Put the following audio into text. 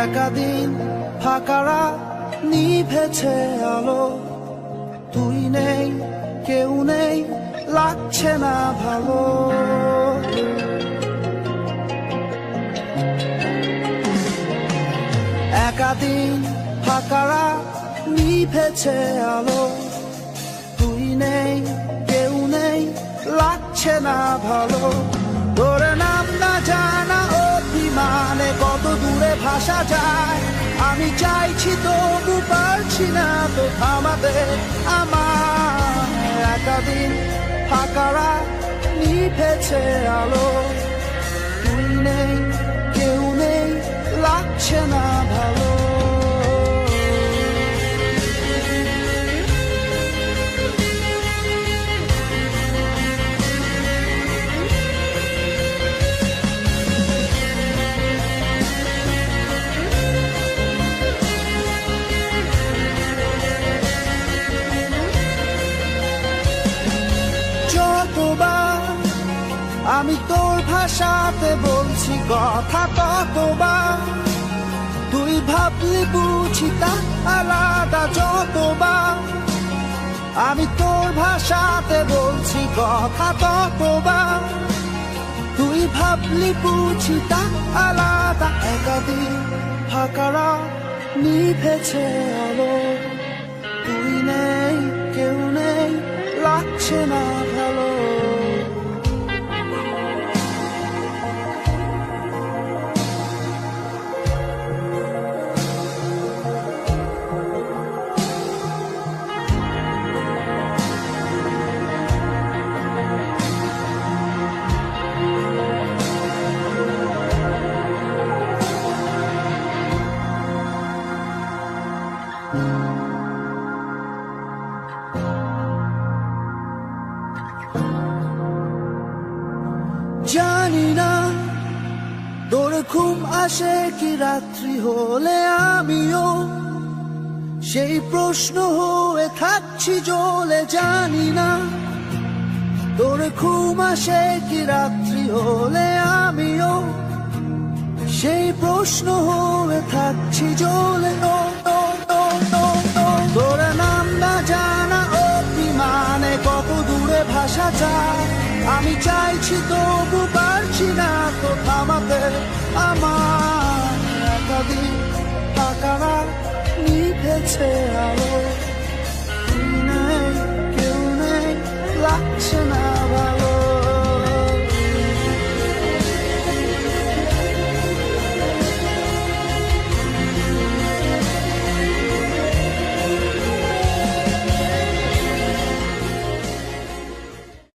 একাদিন ফাঁকারা নিভেছে আলো, তুই নেই কেউ নেই লাগছে না ভালো। একাদিন ফাঁকারা নিভেছে আলো, তুই নেই কেউ নেই লাগছে না ভালো। তোর নাম না জানা অভিমানে কত দূরে ভাসা যায়, আমি চাইছি তবু পারছি না তো থামাতে আমার। একাদিন ফাঁকারা নিভেছে আলো, তুই নেই কেউ নেই লাগছে না ভালো। যতবার আমি তোর ভাষাতে বলছি কথা, ততবার তুই ভাবলি বুঝি তা আলাদা। যতবার আমি তোর ভাষাতে বলছি কথা, ততবার তুই ভাবলি বুঝি তা আলাদা। একাদিন ফাঁকারা নিভেছে আলো, তুই নেই কেউ নেই লাগছে না ভালো। জানি না তোর ঘুম আসে কি রাত্রি হলে, আমিও সেই প্রশ্ন হয়ে থাকছি জ্বলে। জানি না তোর ঘুম আসে কি রাত্রি হলে, আমিও সেই প্রশ্ন হয়ে থাকছি জ্বলে। তোর নাম না জানা অভিমানে কত দূরে ভাষা যায়, আমি চাইছি তবু পারছি না তো থামাতে আমার। একাদিন ফাঁকারা নিভেছে আলো, তুই নেই কেউ নেই লাগছে না ভালো।